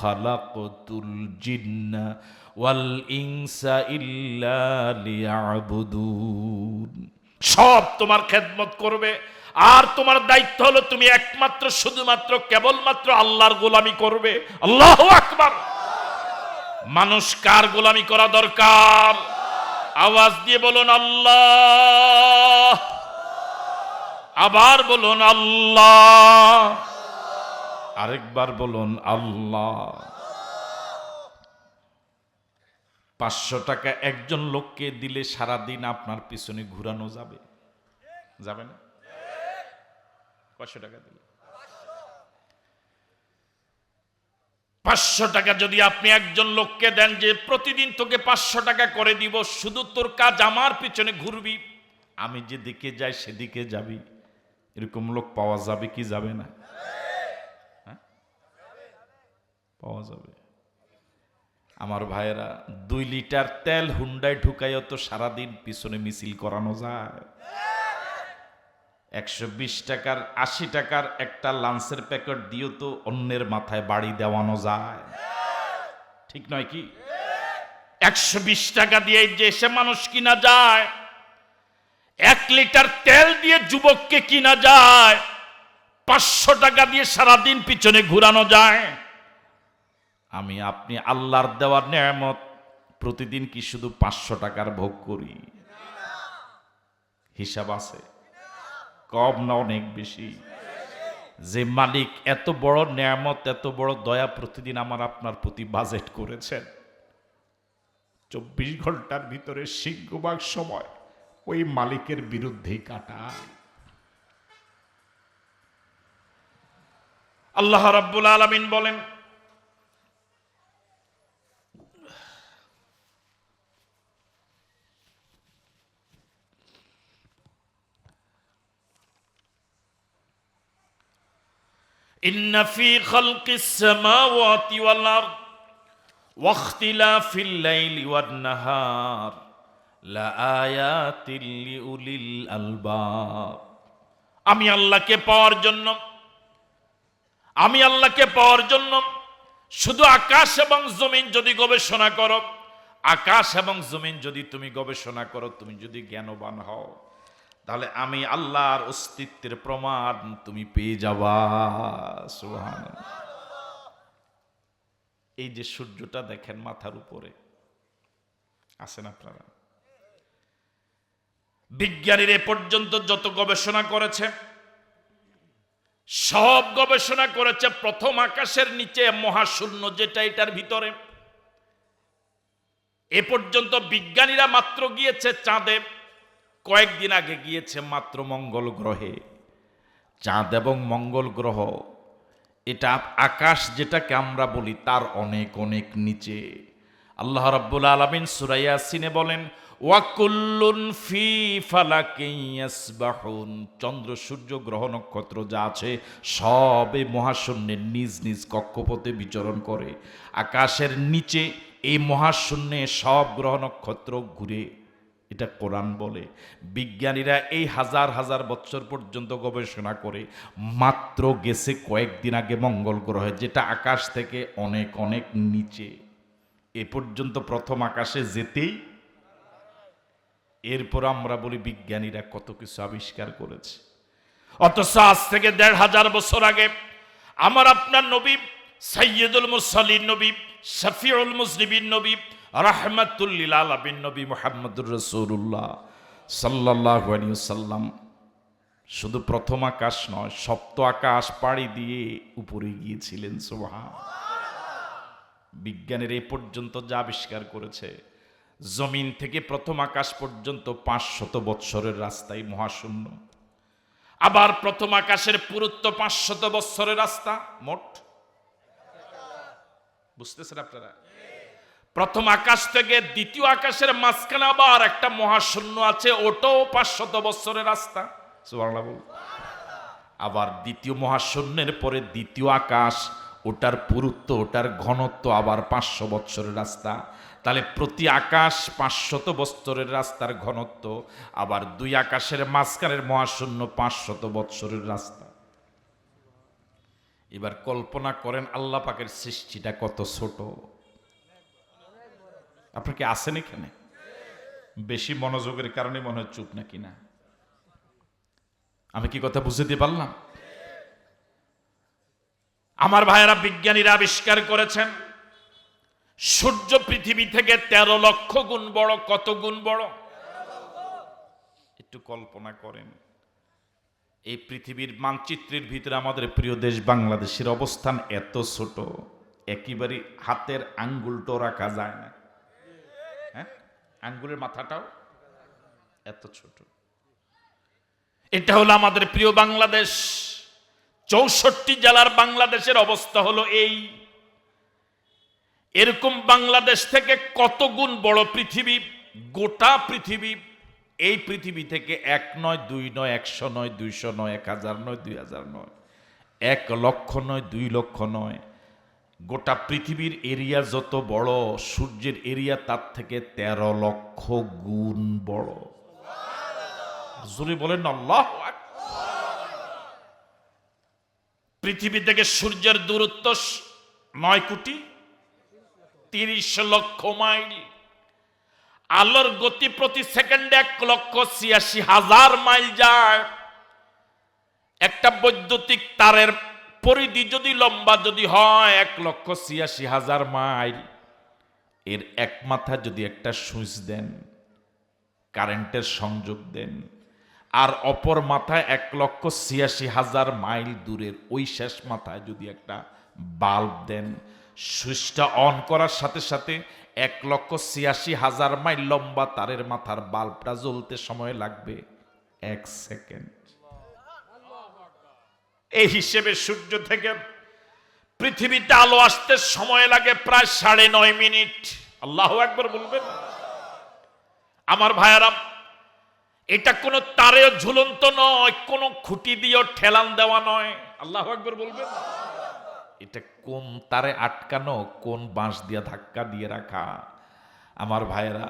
খালাকতুল জিন্না ওয়াল ইনসা ইল্লা লিয়াবুদুন। সব তোমার খেদমত করবে, আর তোমার দায়িত্ব হলো তুমি একমাত্র শুধুমাত্র কেবলমাত্র আল্লাহর গোলামি করবে। আল্লাহু আকবার। মানুষ কার গোলামি করা দরকার? আওয়াজ দিয়ে বলুন আল্লাহ। আবার বলুন আল্লাহ। আরেকবার বলুন আল্লাহ। 500 টাকা একজন লোককে দিলে সারাদিন আপনার পিছনে ঘুরানো যাবে? যাবে না? 500 টাকা দিলে, 500 টাকা যদি আপনি একজন লোককে দেন যে প্রতিদিন তোকে 500 টাকা করে দিব, শুধু তোর কাজ আমার পিছনে ঘুরবি, আমি যেদিকে যাই সেদিকে যাবি, এরকম লোক পাওয়া যাবে কি যাবে না? হ্যাঁ, পাওয়া যাবে। আমার ভাইয়েরা, 2 লিটার তেল হুন্ডায় ঢুকাইও তো সারাদিন পিছনে মিছিল করানো যায়। 120 টাকার 80 টাকার একটা লাঞ্চের প্যাকেট দিয়েও তো অন্যের মাথায় বাড়ি দেওয়ানো যায়, ঠিক নয় কি? 120 টাকা দিয়ে যে সে মানুষ কিনা যায়, 1 লিটার তেল দিয়ে যুবককে কিনা যায়, 500 টাকা দিয়ে সারাদিন পিছনে ঘুরানো যায়। আমি আপনি আল্লাহর দেওয়ার নেয়ামত প্রতিদিন কি শুধু 500 টাকার ভোগ করি? হিসাব আছে? কম না অনেক বেশি? যে মালিক এত বড় নেয়ামত, এত বড় দয়া প্রতিদিন আমার আপনার প্রতি বাজেট করেছেন, 24 ঘন্টার ভিতরে সিংহভাগ সময় ওই মালিকের বিরুদ্ধেই কাটায়। আল্লাহ রাব্বুল আলামিন বলেন, ইন্না ফি খালকিস সামাওয়াতি ওয়াল আরদ ওয়াখতিলাফিল লাইলি ওয়ান নাহার লাআয়াতিল লিউলিল আলবাব। আমি আল্লাহকে পাওয়ার জন্য শুধু আকাশ এবং জমিন যদি গবেষণা করো, আকাশ এবং জমিন যদি তুমি গবেষণা করো, তুমি যদি জ্ঞানবান হও, তাহলে আমি আল্লাহর অস্তিত্বের প্রমাণ তুমি পেয়ে যাবা। সুবহানাল্লাহ। এই যে সূর্যটা দেখেন মাথার উপরে, আছেন আপনারা? বিজ্ঞানীরা এ পর্যন্ত যত গবেষণা করেছে, সব গবেষণা করেছে প্রথম আকাশের নিচে মহাশূন্য যেটা, এটার ভিতরে। এ পর্যন্ত বিজ্ঞানীরা মাত্র গিয়েছে চাঁদে, কয়েকদিন আগে গিয়েছে মাত্র মঙ্গল গ্রহে। চাঁদ এবং মঙ্গল গ্রহ, এটা আকাশ যেটাকে আমরা বলি তার অনেক অনেক নিচে। আল্লাহ রাব্বুল আলামিন সূরা ইয়াসিনে বলেন, ওয়া কুল্লুন ফি ফালাকিন ইয়াসবাহুন। চন্দ্র, সূর্য, গ্রহ, নক্ষত্র যা আছে সব এই মহাশূন্যের নিজ নিজ কক্ষপথে বিচরণ করে। আকাশের নিচে এই মহাশূন্যে সব গ্রহ নক্ষত্র ঘুরে, এটা কোরআন বলে। বিজ্ঞানীরা এই হাজার হাজার বছর পর্যন্ত গবেষণা করে মাত্র গেছে কয়েকদিন আগে মঙ্গল গ্রহে, যেটা আকাশ থেকে অনেক অনেক নিচে। এ পর্যন্ত প্রথম আকাশে যেতেই, এরপর আমরা বলি বিজ্ঞানীরা কত কিছু আবিষ্কার করেছে। অথচ আজ থেকে 1500 বছর আগে আমার আপনার নবী, সাইয়্যিদুল মুরসালিন নবী, শফিউল মুজনিবিন নবী, রাহমাতুল লিল আলামিন নবী মুহাম্মদুর রাসূলুল্লাহ সাল্লাল্লাহু আলাইহি ওয়াসাল্লাম শুধু প্রথম আকাশ নয়, সপ্ত আকাশ পাড়ি দিয়ে উপরে গিয়েছিলেন। সুবহানাল্লাহ। বিজ্ঞানীরা এই পর্যন্ত যা আবিষ্কার করেছে, জমিন থেকে প্রথম আকাশ পর্যন্ত 500 বৎসরের রাস্তায় মহাশূন্য। আবার প্রথম আকাশের পুরুত্ব 500 বৎসরের রাস্তা মোট। বুঝতেছেন আপনারা? প্রথম আকাশ থেকে দ্বিতীয় আকাশের মাঝখানে আবার একটা মহাশূন্য আছে, ওটাও 500 বৎসরের রাস্তা। সুবহানাল্লাহ বল। আবার দ্বিতীয় মহাশূন্যের পরে দ্বিতীয় আকাশ, ওটার পুরুত্ব, ওটার ঘনত্ব আবার 500 বৎসরের রাস্তা। তাহলে প্রতি আকাশ 500 বৎসরের রাস্তার ঘনত্ব, আবার 2 আকাশের মাঝখানের মহাশূন্য 500 বৎসরের রাস্তা। এবার কল্পনা করেন আল্লাহ পাকের সৃষ্টিটা কত ছোট। আপনার কি আছেন এখানে? বেশি মনোযোগের কারণে মনে হয় চুপ নাকি না? আমি কি কথা বুঝতে পারলাম? আমার ভাইয়েরা, বিজ্ঞানীরা আবিষ্কার করেছেন সূর্য পৃথিবী থেকে 13 লক্ষ গুণ বড়। কত গুণ বড়? একটু কল্পনা করেন, এই পৃথিবীর মানচিত্রের ভিতরে আমাদের প্রিয় দেশ বাংলাদেশের অবস্থান এত ছোট, একেবারে হাতের আঙ্গুলটাও রাখা যায় না। হ্যাঁ, আঙ্গুলের মাথাটাও এত ছোট। এটা হলো আমাদের প্রিয় বাংলাদেশ। 64 জেলার বাংলাদেশের অবস্থা হলো এই। এরকম বাংলাদেশ থেকে কত গুণ বড় পৃথিবী, গোটা পৃথিবী। এই পৃথিবী থেকে 1 নয়, 2 নয়, 100 নয়, 200 নয়, 1000 নয়, 2000 নয়, 1 লক্ষ নয়, 2 লক্ষ নয়, গোটা পৃথিবীর এরিয়া যত বড়, সূর্যের এরিয়া তার থেকে 13 লক্ষ গুণ বড়। জোরে বলেন আল্লাহু আকবার। পৃথিবী থেকে সূর্যের দূরত্ব 9 কোটি 30 লক্ষ মাইল। আলোর গতি প্রতি সেকেন্ডে 1,86,000 মাইল যায়। একটা বৈদ্যুতিক তারের পরিধি যদি লম্বা যদি হয় 1,86,000 মাইল, এর এক মাথা যদি একটা সুইচ দেন, কারেন্টের সংযোগ দেন, আর অপর মাথায় 1,86,000 মাইল দূরের ওই শেষ মাথায় যদি একটা বাল্ব দেন, সুইচটা অন করার সাথে সাথে 1,86,000 মাইল লম্বা তারের মাথার বাল্বটা জ্বলতে সময় লাগবে 1 সেকেন্ড। এই হিসেবে সূর্য থেকে পৃথিবীতে আলো আসতে সময় লাগে প্রায় 9.5 মিনিট। আল্লাহু আকবার বলবেন। আমার ভাইয়ারা, এটা কোনো তারেও ঝুলন্ত নয়, কোনো খুঁটি দিয়েও ঠেলান দেওয়া নয়। আল্লাহু আকবার বলবেন। এটা কোন তারে আটকানো, কোন বাঁশ দিয়ে ধাক্কা দিয়ে রাখা। আমার ভাইয়েরা,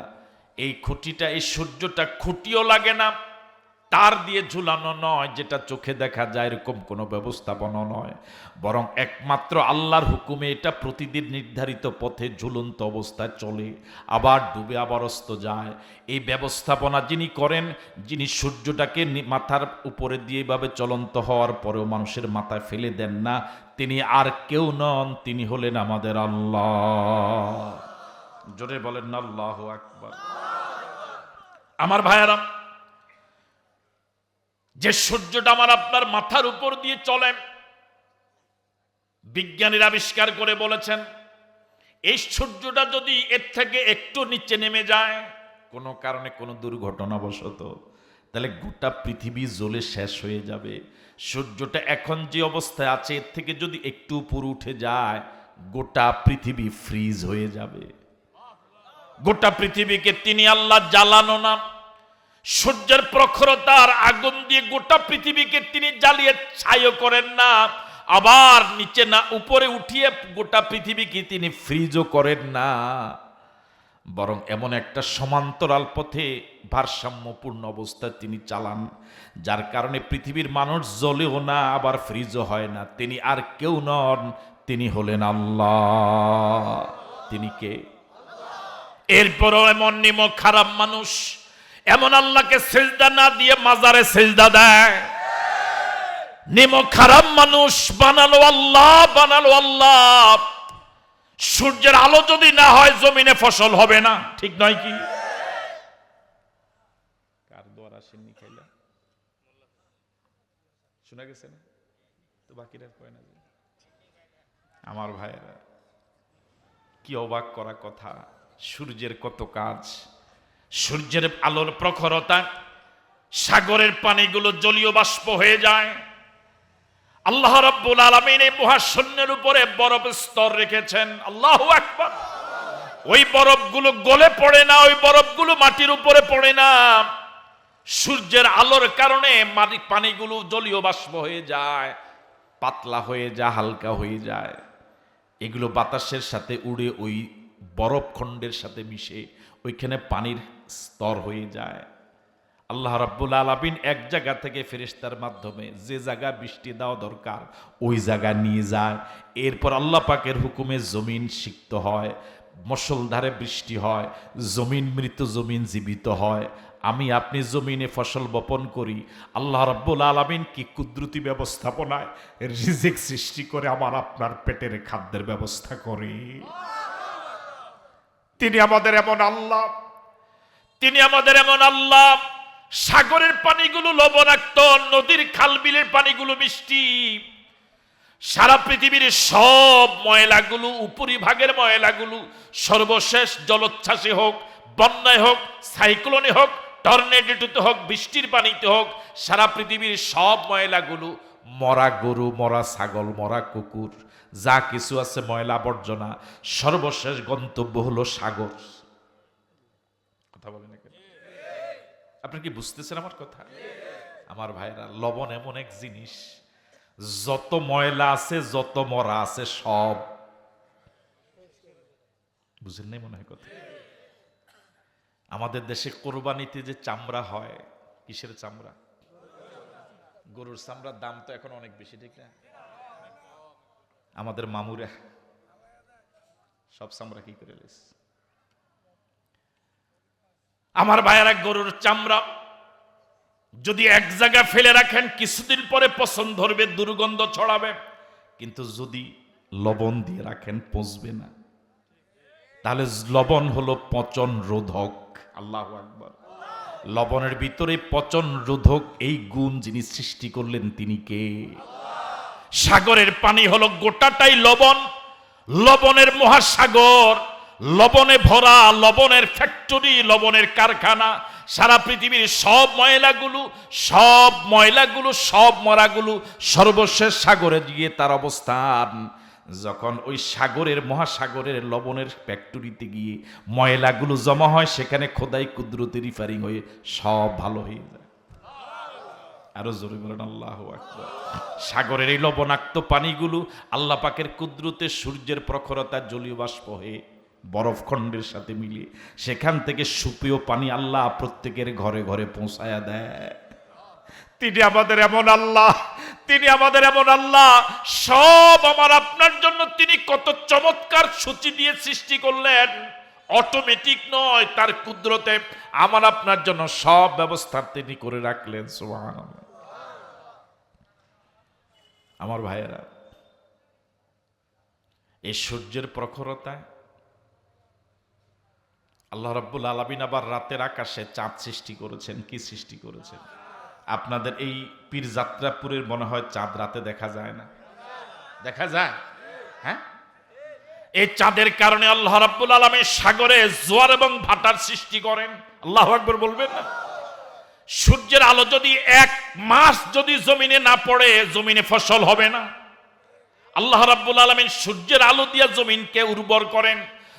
এই খুঁটিটা, এই সূর্যটা খুঁটিও লাগে না, তার দিয়ে ঝুলানো নয়, যেটা চোখে দেখা যায় এরকম কোনো ব্যবস্থাপনা নয়, বরং একমাত্র আল্লাহর হুকুমে এটা প্রতিদিন নির্ধারিত পথে ঝুলন্ত অবস্থায় চলে, আবার ডুবে আবার অস্ত যায়। এই ব্যবস্থাপনা যিনি করেন, যিনি সূর্যটাকে মাথার উপরে দিয়ে এভাবে চলন্ত হওয়ার পরেও মানুষের মাথায় ফেলে দেন না, তিনি আর কেউ নন, তিনি হলেন আমাদের আল্লাহ। জোরে বলেন না আল্লাহু আকবার। আমার ভাইয়েরা, যে সূর্যটা আমার আপনার মাথার উপর দিয়ে চলে, বিজ্ঞানীরা আবিষ্কার করে বলেছেন এই সূর্যটা যদি এর থেকে একটু নিচে নেমে যায় কোনো কারণে, কোনো দুর্ঘটনাবশত, তাহলে গোটা পৃথিবী জ্বলে শেষ হয়ে যাবে। সূর্যটা এখন যে অবস্থায় আছে এর থেকে যদি একটু উপরে উঠে যায়, গোটা পৃথিবী ফ্রিজ হয়ে যাবে। গোটা পৃথিবীকে তিনি আল্লাহ জ্বালানো না, সূর্যের প্রখরতার আগুন দিয়ে গোটা পৃথিবীকে তিনি জ্বালিয়ে ছাই করেন না, আবার নিচে না উপরে উঠিয়ে গোটা পৃথিবীকে তিনি ফ্রিজও করেন না, বরং এমন একটা সমান্তরাল পথে ভারসাম্যপূর্ণ অবস্থায় তিনি চালান, যার কারণে পৃথিবীর মানুষ জ্বলেও না, আবার ফ্রিজও হয় না। তিনি আর কেউ নন, তিনি হলেন আল্লাহ। তিনি কে? এরপরও এমন নিমক খারাপ মানুষ এমন আল্লাহকে সেজদা না দিয়ে মাজারে সেজদা দেয়। নিমক খারাপ মানুষ বানালো আল্লাহ, বানালো আল্লাহ। সূর্যের আলো যদি না হয় জমিনে ফসল হবে না, ঠিক নয় কি? কার দোয়ার আসেননি খাইলা শোনা গেছে না তো, বাকিরা কয় না। আমার ভাইয়েরা, কি অবাক করা কথা, সূর্যের কত কাজ। সূর্যের আলোর প্রখরতা, সাগরের পানিগুলো জলীয় বাষ্প হয়ে যায়। আল্লাহ রাব্বুল আলামিন এই মহাশূন্যের উপরে বরফের স্তর রেখেছেন। আল্লাহু আকবার। ওই বরফগুলো গলে পড়ে না, ওই বরফগুলো মাটির উপরে পড়ে না, সূর্যের আলোর কারণে পানিগুলো জলীয় বাষ্প হয়ে যায়, পাতলা হয়ে যায়, হালকা হয়ে যায়। এগুলো বাতাসের সাথে উড়ে ওই বরফ খণ্ডের সাথে মিশে ওইখানে পানির স্তর হয়ে যায়। আল্লাহ রাব্বুল আলামিন এক জায়গা থেকে ফেরেশতার মাধ্যমে যে জায়গা বৃষ্টি দেওয়া দরকার ওই জায়গা নিয়ে যায়। এরপর আল্লাহ পাকের হুকুমে জমিন সিক্ত হয়, মুষলধারে বৃষ্টি হয়, জমিন মৃত, জমিন জীবিত হয়। আমি আপনি জমিনে ফসল বপন করি, আল্লাহ রাব্বুল আলামিন কি কুদরতি ব্যবস্থাপনায় রিজিক সৃষ্টি করে আমার আপনার পেটের খাদ্যের ব্যবস্থা করে। তিনি আমাদের এমন আল্লাহ, তিনি আমাদের এমন আল্লাহ। সাগরের পানিগুলো লবণাক্ত, নদীর খাল বিলের পানিগুলো মিষ্টি। সারা পৃথিবীর সব ময়লাগুলো, উপরিভাগের ময়লাগুলো, সর্বশেষ জলোচ্ছ্বাসে হোক, বন্যায় হোক, সাইক্লোনে হোক, টর্নেডোতে হোক, বৃষ্টির পানিতে হোক, সারা পৃথিবীর সব ময়লাগুলো, মরা গরু, মরা ছাগল, মরা কুকুর, যা কিছু আছে ময়লা আবর্জনা, সর্বশেষ গন্তব্য হলো সাগর। কথা বলেন না কেন? আপনি কি বুঝতেছেন আমার কথা? আমার ভাইরা, লবণ এমন এক জিনিস, যত ময়লা আছে, যত মরা আছে, সব বুঝেন নাই মনে হয় কথা। আমাদের দেশে কোরবানিতে যে চামড়া হয়, কিসের চামড়া? গরুর চামড়ার দাম তো এখন অনেক বেশি, ঠিক না? আমাদের মামুরা সব চামড়া কি করে লেস। আমার ভাইয়েরা, গরুর চামড়া যদি এক জায়গায় ফেলে রাখেন কিছুদিন পরে পচন ধরবে, দুর্গন্ধ ছড়াবে, কিন্তু যদি লবণ দিয়ে রাখেন পচবে না। তাহলে লবণ হলো পচন রোধক। আল্লাহু আকবার। লবণের ভিতরে পচন রোধক এই গুণ যিনি সৃষ্টি করলেন তিনি কে? সাগরের পানি হলো গোটাটাই লবণ, লবণের মহাসাগর, লবণে ভরা, লবণের ফ্যাক্টরি, লবণের কারখানা। সারা পৃথিবীর সব ময়লাগুলো, সব ময়লাগুলো, সব মরাগুলো সর্বশেষ সাগরে গিয়ে তার অবস্থান। যখন ওই সাগরের, মহাসাগরের লবণের ফ্যাক্টরিতে গিয়ে ময়লাগুলো জমা হয়, সেখানে খোদাই কুদরতি রিফারিং হয়ে সব ভালো হয়ে যায়। আরো জোরে বলেন আল্লাহু আকবার। সাগরের এই লবণাক্ত পানিগুলো আল্লাহ পাকের কুদরতে সূর্যের প্রখরতা জলীয় বাষ্প হয়ে বরফ খণ্ডের সাথে মিলিয়ে সেখান থেকে সুপেয় পানি আল্লাহ প্রত্যেকের ঘরে ঘরে পৌঁছায়া দেয়। তিনি আমাদের এমন আল্লাহ, তিনি আমাদের এমন আল্লাহ, সব আমার আপনার জন্য তিনি কত চমৎকার সূচি দিয়ে সৃষ্টি করলেন। অটোমেটিক নয়, তার কুদরতে আমার আপনার জন্য সব ব্যবস্থা তিনি করে রাখলেন। সুবহানাল্লাহ। আমার ভাইয়েরা, এই সূর্যের প্রখরতায় আল্লাহ রাব্বুল আলামিন আবার রাতের আকাশে চাঁদ সৃষ্টি করেছেন। কি সৃষ্টি করেছেন? আপনাদের এই পীরযাত্রাপুরের মনে হয় চাঁদ রাতে দেখা যায় না? দেখা যায়? হ্যাঁ, এই চাঁদের কারণে আল্লাহ রাব্বুল আলামিন সাগরে জোয়ার এবং ভাটার সৃষ্টি করেন। আল্লাহু আকবার বলবেন না? সূর্যের আলো যদি এক মাস যদি জমিনে না পড়ে, জমিনে ফসল হবে না। আল্লাহ রাব্বুল আলামিন সূর্যের আলো দিয়ে জমিনকে উর্বর করেন,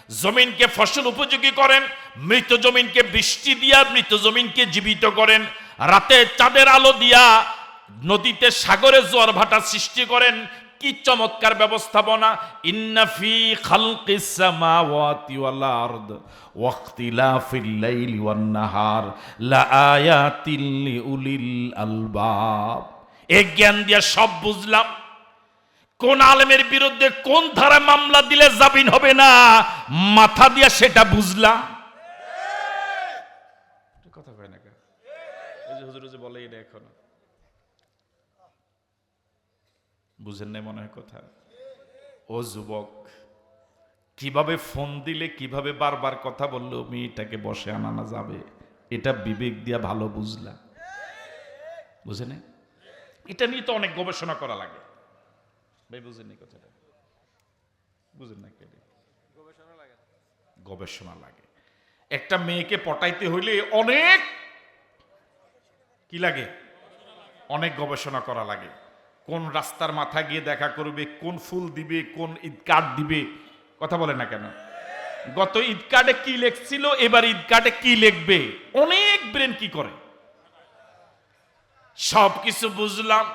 জমিনকে ফসল উপযোগী করেন, মৃত জমিনকে বৃষ্টি দিয়া মৃত জমিনকে জীবিত করেন। রাতে চাঁদের আলো দিয়া নদীতে, সাগরে জোয়ার ভাটা সৃষ্টি করেন। কি চমৎকার ব্যবস্থাপনা! ইন্না ফি খালকিস সামাওয়াতি ওয়াল আরদ ওয়া ইখতিলাফিল লাইলি ওয়ান নাহার লাআয়াতিল লিউলিল আলবাব। এই জ্ঞান দিয়া সব বুঝলাম। কোন আলেমের বিরুদ্ধে কোন ধারা মামলা দিলে জামিন হবে না, মাথা দিয়া সেটা বুঝলাম। কথা কয় না কেন? এই যে হুজুর যে বলে এটা এখন বুঝেন না মনে হয় কথা। ও যুবক, কিভাবে ফোন দিলে, কিভাবে বারবার কথা বললো মেয়েটাকে বসে আনানো যাবে, এটা বিবেক দিয়া ভালো বুঝলা। বুঝে না? এটা নিয়ে তো অনেক গবেষণা করা লাগে। ভাই বুঝেননি কথাটা? বুঝেন না? কেটে গবেষণা লাগে। একটা মেয়েকে পটাইতে হইলে অনেক কি লাগে? অনেক গবেষণা করা লাগে। কোন রাস্তার মাথা গিয়ে দেখা করবে, কোন ফুল দিবে, কোন ঈদ কার্ড দিবে। কথা বলে না কেন? গত ঈদ কার্ডে কি লেখছিল, এবার ঈদ কার্ডে কি লিখবে, অনেক ব্রেন কি করে। সবকিছু বুঝলাম।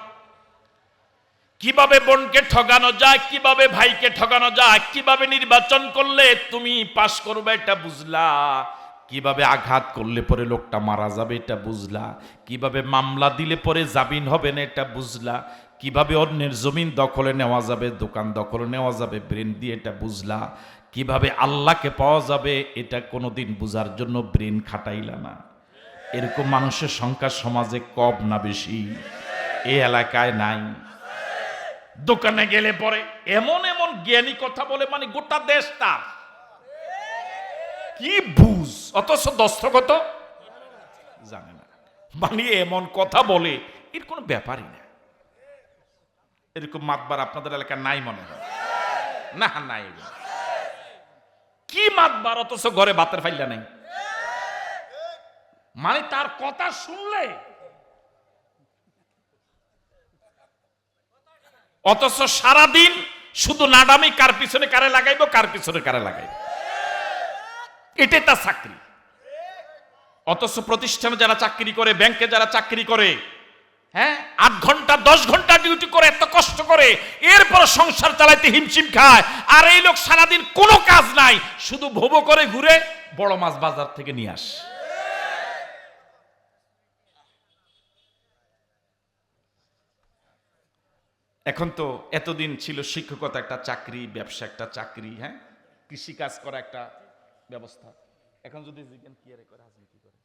কিভাবে বোনকে ঠকানো যায়, কিভাবে ভাইকে ঠকানো যায়, কিভাবে নির্বাচন করলে তুমি পাস করবে এটা বুঝলা। কিভাবে আঘাত করলে পরে লোকটা মারা যাবে এটা বুঝলা, কিভাবে মামলা দিলে পরে জামিন হবে না এটা বুঝলা, কিভাবে অন্যের জমিন দখলে নেওয়া যাবে, দোকান দখলে নেওয়া যাবে ব্রেন দিয়ে এটা বুঝলা, কিভাবে আল্লাহকে পাওয়া যাবে এটা কোনোদিন বুঝার জন্য ব্রেন খাটাইলা না। এরকম মানুষের সংখ্যা সমাজে কম না বেশি? এই এলাকায় নাই? দোকানে গেলে পরে এমন এমন জ্ঞানী কথা বলে, মানে গোটা দেশ তার কি বুঝ, অথচ দস্তখত জানে না, মানে এমন কথা বলে এর কোনো ব্যাপারই না। এরকম মাতবার আপনাদের এলাকায় নাই মনে হয়? না নাই। কি মাতবার, অথচ ঘরে ভাতের ফাইলা নাই, মানে তার কথা শুনলে, অথচ সারাদিন শুধু নাডামি, কার পিছনে কারে লাগাইবো, কার পিছনে কারে লাগাইবো, এটাই তার চাকরি। অথচ প্রতিষ্ঠানে যারা চাকরি করে, ব্যাংকে যারা চাকরি করে, হ্যাঁ 8 ঘন্টা 10 ঘন্টা ডিউটি করে, এত কষ্ট করে, এরপর সংসার চালাইতে হিমশিম খায়। আর এই লোক সারাদিন কোনো কাজ নাই, শুধু ভোবো করে ঘুরে বড় মাছ বাজার থেকে নিয়ে আসে। এখন তো এতদিন ছিল শিক্ষকতা একটা চাকরি, ব্যবসা একটা চাকরি, হ্যাঁ কৃষি কাজ করা একটা ব্যবস্থা। এখন যদি জিজ্ঞেস কি করে রাজনীতি করে,